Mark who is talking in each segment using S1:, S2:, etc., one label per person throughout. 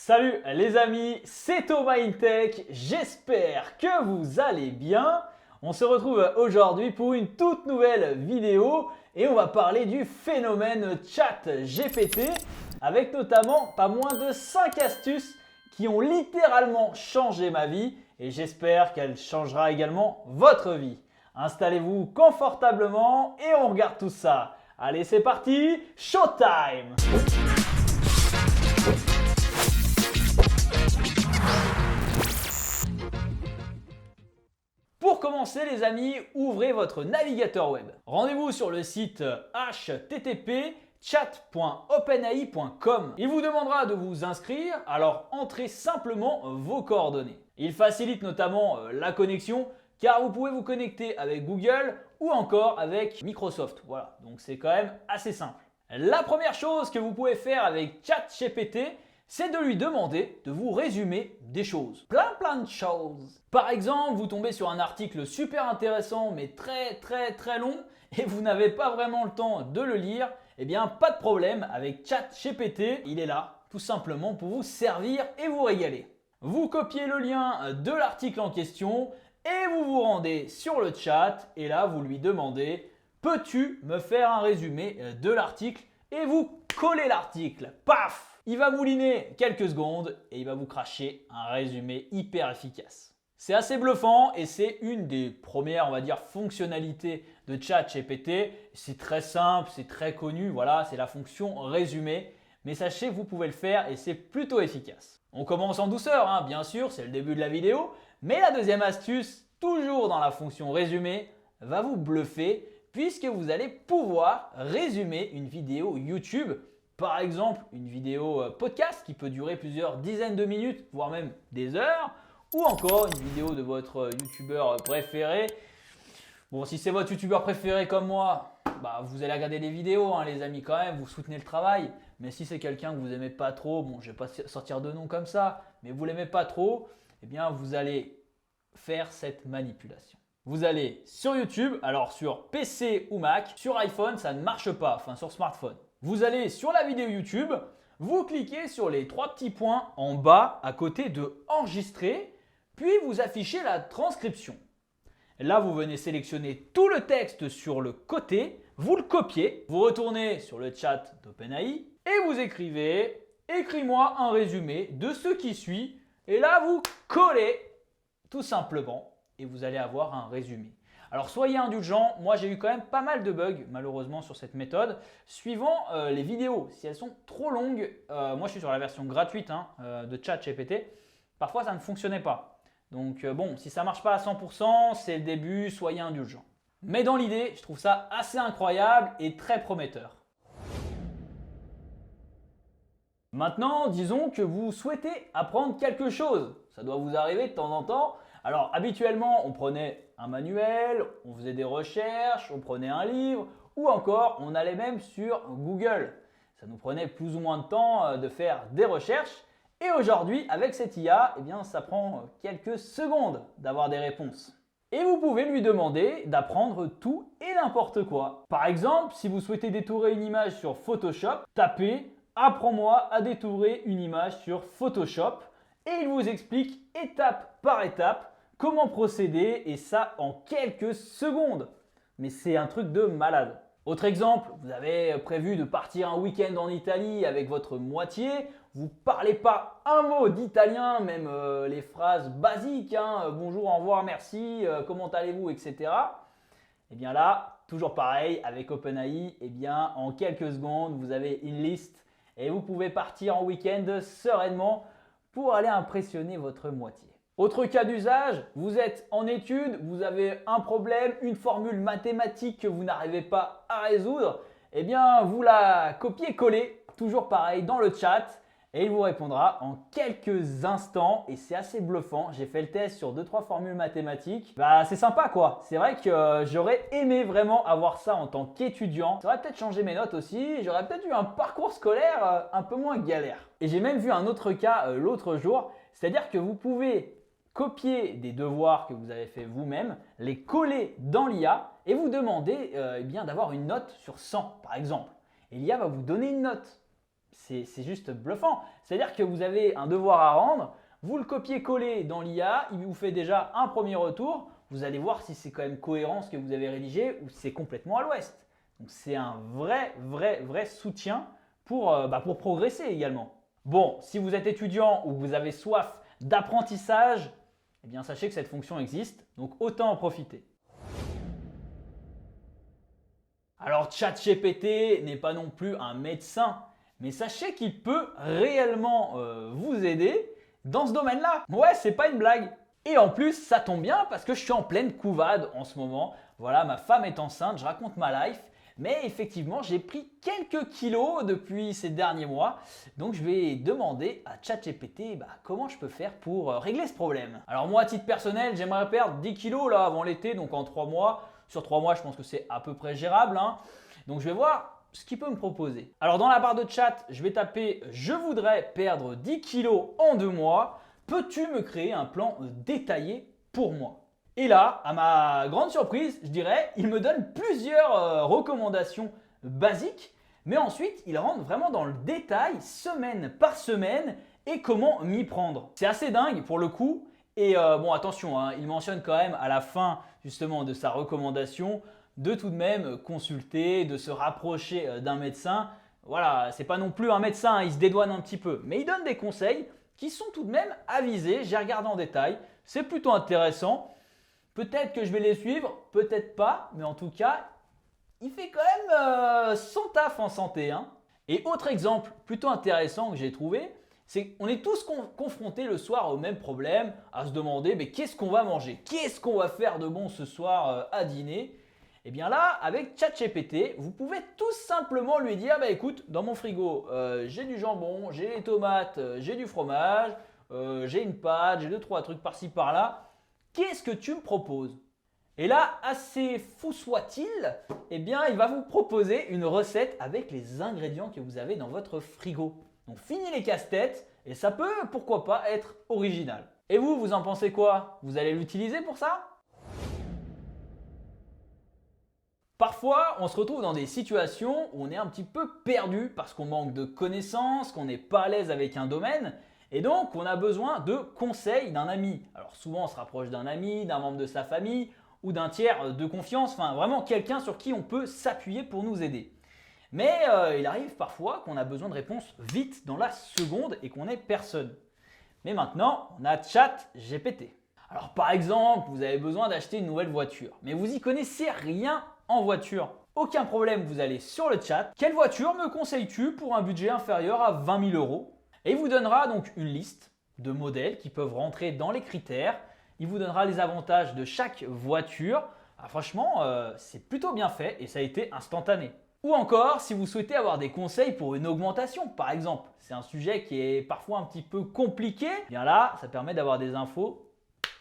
S1: Salut les amis, c'est Thomas InTech, j'espère que vous allez bien. On se retrouve aujourd'hui pour une toute nouvelle vidéo et on va parler du phénomène ChatGPT avec notamment pas moins de 5 astuces qui ont littéralement changé ma vie et j'espère qu'elle changera également votre vie. Installez-vous confortablement et on regarde tout ça. Allez, c'est parti, showtime! Pour commencer les amis, ouvrez votre navigateur web. Rendez-vous sur le site http://chat.openai.com. Il vous demandera de vous inscrire, alors entrez simplement vos coordonnées. Il facilite notamment la connexion car vous pouvez vous connecter avec Google ou encore avec Microsoft. Voilà, donc c'est quand même assez simple. La première chose que vous pouvez faire avec ChatGPT, c'est de lui demander de vous résumer des choses. Plein de choses. Par exemple, vous tombez sur un article super intéressant mais très long et vous n'avez pas vraiment le temps de le lire. Eh bien, pas de problème, avec ChatGPT, il est là tout simplement pour vous servir et vous régaler. Vous copiez le lien de l'article en question et vous vous rendez sur le chat et là vous lui demandez « Peux-tu me faire un résumé de l'article ?» et vous collez l'article. Paf! Il va mouliner quelques secondes et il va vous cracher un résumé hyper efficace. C'est assez bluffant et c'est une des premières, on va dire, fonctionnalités de ChatGPT. C'est très simple, c'est très connu, voilà, c'est la fonction résumé. Mais sachez que vous pouvez le faire et c'est plutôt efficace. On commence en douceur, hein, bien sûr, c'est le début de la vidéo. Mais la deuxième astuce, toujours dans la fonction résumé, va vous bluffer puisque vous allez pouvoir résumer une vidéo YouTube. Par exemple, une vidéo podcast qui peut durer plusieurs dizaines de minutes, voire même des heures, ou encore une vidéo de votre youtubeur préféré. Bon, si c'est votre youtubeur préféré comme moi, bah, vous allez regarder les vidéos, hein, les amis, quand même, vous soutenez le travail. Mais si c'est quelqu'un que vous n'aimez pas trop, bon, je ne vais pas sortir de nom comme ça, mais vous ne l'aimez pas trop, eh bien, vous allez faire cette manipulation. Vous allez sur YouTube, alors sur PC ou Mac, sur iPhone, ça ne marche pas, enfin sur smartphone. Vous allez sur la vidéo YouTube, vous cliquez sur les trois petits points en bas à côté de enregistrer, puis vous affichez la transcription. Là, vous venez sélectionner tout le texte sur le côté, vous le copiez, vous retournez sur le chat d'OpenAI et vous écrivez « Écris-moi un résumé de ce qui suit » et là, vous collez tout simplement et vous allez avoir un résumé. Alors soyez indulgents, moi j'ai eu quand même pas mal de bugs malheureusement sur cette méthode. Suivant les vidéos, si elles sont trop longues, moi je suis sur la version gratuite de ChatGPT, parfois ça ne fonctionnait pas. Donc bon, si ça ne marche pas à 100%, c'est le début, soyez indulgents. Mais dans l'idée, je trouve ça assez incroyable et très prometteur. Maintenant, disons que vous souhaitez apprendre quelque chose. Ça doit vous arriver de temps en temps. Alors habituellement, on prenait un manuel, on faisait des recherches, on prenait un livre ou encore on allait même sur Google. Ça nous prenait plus ou moins de temps de faire des recherches et aujourd'hui avec cette IA, eh bien, ça prend quelques secondes d'avoir des réponses. Et vous pouvez lui demander d'apprendre tout et n'importe quoi. Par exemple, si vous souhaitez détourer une image sur Photoshop, tapez « Apprends-moi à détourer une image sur Photoshop » et il vous explique étape par étape comment procéder et ça en quelques secondes. Mais c'est un truc de malade. Autre exemple, vous avez prévu de partir un week-end en Italie avec votre moitié. Vous ne parlez pas un mot d'italien, même les phrases basiques. Bonjour, au revoir, merci, comment allez-vous, etc. Et bien là, toujours pareil, avec OpenAI, eh bien, en quelques secondes, vous avez une liste et vous pouvez partir en week-end sereinement pour aller impressionner votre moitié. Autre cas d'usage, vous êtes en études, vous avez un problème, une formule mathématique que vous n'arrivez pas à résoudre, eh bien vous la copiez-collez, toujours pareil, dans le chat et il vous répondra en quelques instants et c'est assez bluffant. J'ai fait le test sur 2-3 formules mathématiques. Bah c'est sympa quoi, c'est vrai que j'aurais aimé vraiment avoir ça en tant qu'étudiant. Ça aurait peut-être changé mes notes aussi, j'aurais peut-être eu un parcours scolaire un peu moins galère. Et j'ai même vu un autre cas l'autre jour, c'est-à-dire que vous pouvez copier des devoirs que vous avez fait vous-même, les coller dans l'IA et vous demander eh bien, d'avoir une note sur 100 par exemple. Et l'IA va vous donner une note. c'est juste bluffant. C'est-à-dire que vous avez un devoir à rendre, vous le copiez-collez dans l'IA, il vous fait déjà un premier retour. Vous allez voir si c'est quand même cohérent ce que vous avez rédigé ou si c'est complètement à l'ouest. Donc c'est un vrai soutien pour progresser également. Bon, si vous êtes étudiant ou vous avez soif d'apprentissage, eh bien sachez que cette fonction existe, donc autant en profiter. Alors ChatGPT n'est pas non plus un médecin, mais sachez qu'il peut réellement vous aider dans ce domaine-là. Ouais, c'est pas une blague. Et en plus, ça tombe bien parce que je suis en pleine couvade en ce moment. Voilà, ma femme est enceinte, je raconte ma life. Mais effectivement, j'ai pris quelques kilos depuis ces derniers mois. Donc, je vais demander à ChatGPT comment je peux faire pour régler ce problème. Alors moi, à titre personnel, j'aimerais perdre 10 kilos là, avant l'été, donc en 3 mois. Sur 3 mois, je pense que c'est à peu près gérable, hein. Donc, je vais voir ce qu'il peut me proposer. Alors, dans la barre de chat, je vais taper « Je voudrais perdre 10 kilos en 2 mois. Peux-tu me créer un plan détaillé pour moi ?» Et là, à ma grande surprise, je dirais, il me donne plusieurs recommandations basiques, mais ensuite, il rentre vraiment dans le détail, semaine par semaine, et comment m'y prendre. C'est assez dingue pour le coup. Et bon, attention, hein, il mentionne quand même à la fin justement de sa recommandation de tout de même consulter, de se rapprocher d'un médecin. Voilà, c'est pas non plus un médecin, hein, il se dédouane un petit peu, mais il donne des conseils qui sont tout de même avisés. J'ai regardé en détail, c'est plutôt intéressant. Peut-être que je vais les suivre, peut-être pas, mais en tout cas, il fait quand même son taf en santé, hein. Et autre exemple plutôt intéressant que j'ai trouvé, c'est qu'on est tous confrontés le soir au même problème, à se demander mais qu'est-ce qu'on va manger, qu'est-ce qu'on va faire de bon ce soir à dîner. Et bien là, avec ChatGPT, vous pouvez tout simplement lui dire écoute, dans mon frigo, j'ai du jambon, j'ai des tomates, j'ai du fromage, j'ai une pâte, j'ai 2-3 trucs par-ci par-là. Qu'est-ce que tu me proposes? Et là, assez fou soit-il, eh bien, il va vous proposer une recette avec les ingrédients que vous avez dans votre frigo. Donc, fini les casse-têtes et ça peut, pourquoi pas, être original. Et vous, vous en pensez quoi? Vous allez l'utiliser pour ça? Parfois, on se retrouve dans des situations où on est un petit peu perdu parce qu'on manque de connaissances, qu'on n'est pas à l'aise avec un domaine. Et donc, on a besoin de conseils d'un ami. Alors souvent, on se rapproche d'un ami, d'un membre de sa famille ou d'un tiers de confiance, enfin vraiment quelqu'un sur qui on peut s'appuyer pour nous aider. Mais il arrive parfois qu'on a besoin de réponses vite dans la seconde et qu'on n'ait personne. Mais maintenant, on a ChatGPT. Alors par exemple, vous avez besoin d'acheter une nouvelle voiture, mais vous n'y connaissez rien en voiture. Aucun problème, vous allez sur le chat. Quelle voiture me conseilles-tu pour un budget inférieur à 20 000 euros? Et il vous donnera donc une liste de modèles qui peuvent rentrer dans les critères. Il vous donnera les avantages de chaque voiture. Ah, franchement, c'est plutôt bien fait et ça a été instantané. Ou encore, si vous souhaitez avoir des conseils pour une augmentation, par exemple, c'est un sujet qui est parfois un petit peu compliqué, bien là, ça permet d'avoir des infos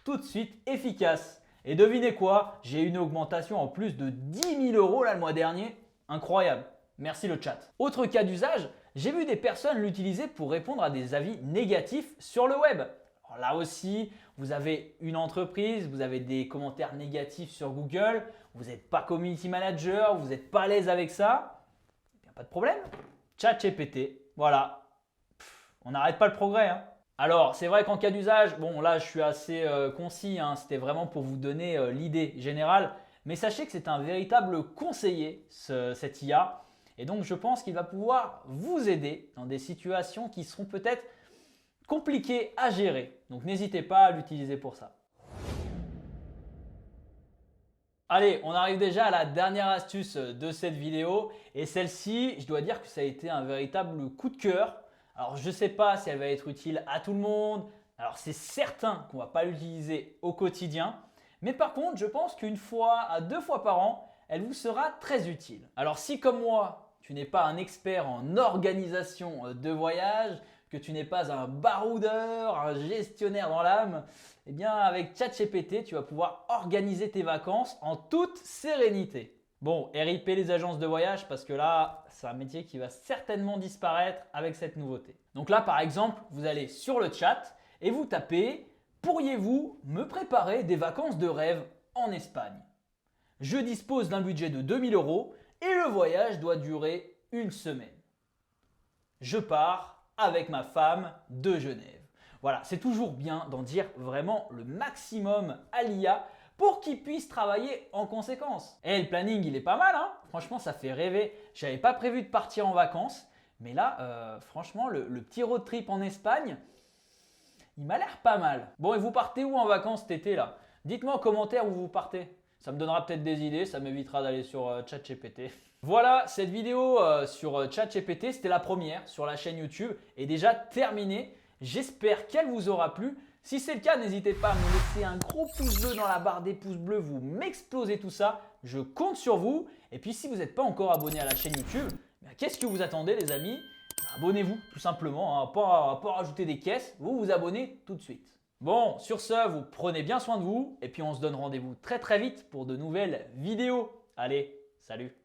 S1: tout de suite efficaces. Et devinez quoi, j'ai eu une augmentation en plus de 10 000 euros là, le mois dernier. Incroyable. Merci le chat. Autre cas d'usage, j'ai vu des personnes l'utiliser pour répondre à des avis négatifs sur le web. Alors là aussi, vous avez une entreprise, vous avez des commentaires négatifs sur Google, vous n'êtes pas community manager, vous n'êtes pas à l'aise avec ça, il n'y a pas de problème. ChatGPT, voilà. On n'arrête pas le progrès, hein. Alors, c'est vrai qu'en cas d'usage, bon là je suis assez concis, hein, c'était vraiment pour vous donner l'idée générale, mais sachez que c'est un véritable conseiller, cette IA. Et donc, je pense qu'il va pouvoir vous aider dans des situations qui seront peut-être compliquées à gérer. Donc, n'hésitez pas à l'utiliser pour ça. Allez, on arrive déjà à la dernière astuce de cette vidéo. Et celle-ci, je dois dire que ça a été un véritable coup de cœur. Alors, je ne sais pas si elle va être utile à tout le monde. Alors, c'est certain qu'on ne va pas l'utiliser au quotidien. Mais par contre, je pense qu'une fois à 2 fois par an, elle vous sera très utile. Alors si comme moi, tu n'es pas un expert en organisation de voyage, que tu n'es pas un baroudeur, un gestionnaire dans l'âme, eh bien avec ChatGPT, tu vas pouvoir organiser tes vacances en toute sérénité. Bon, RIP les agences de voyage parce que là, c'est un métier qui va certainement disparaître avec cette nouveauté. Donc là, par exemple, vous allez sur le chat et vous tapez « Pourriez-vous me préparer des vacances de rêve en Espagne ?» Je dispose d'un budget de 2 000 euros et le voyage doit durer une semaine. je pars avec ma femme de Genève. Voilà, c'est toujours bien d'en dire vraiment le maximum à l'IA pour qu'il puisse travailler en conséquence. Et le planning, il est pas mal, hein. Franchement, ça fait rêver. J'avais pas prévu de partir en vacances, mais là, franchement, le petit road trip en Espagne, il m'a l'air pas mal. Bon, et vous partez où en vacances cet été là? Dites-moi en commentaire où vous partez. Ça me donnera peut-être des idées, ça m'évitera d'aller sur ChatGPT. Voilà, cette vidéo sur ChatGPT, c'était la première sur la chaîne YouTube et déjà terminée. J'espère qu'elle vous aura plu. Si c'est le cas, n'hésitez pas à me laisser un gros pouce bleu dans la barre des pouces bleus, vous m'explosez tout ça, je compte sur vous. Et puis si vous n'êtes pas encore abonné à la chaîne YouTube, qu'est-ce que vous attendez les amis? Abonnez-vous tout simplement, hein, pas rajouter des caisses, vous vous abonnez tout de suite. Bon, sur ce, vous prenez bien soin de vous et puis on se donne rendez-vous très vite pour de nouvelles vidéos. Allez, salut!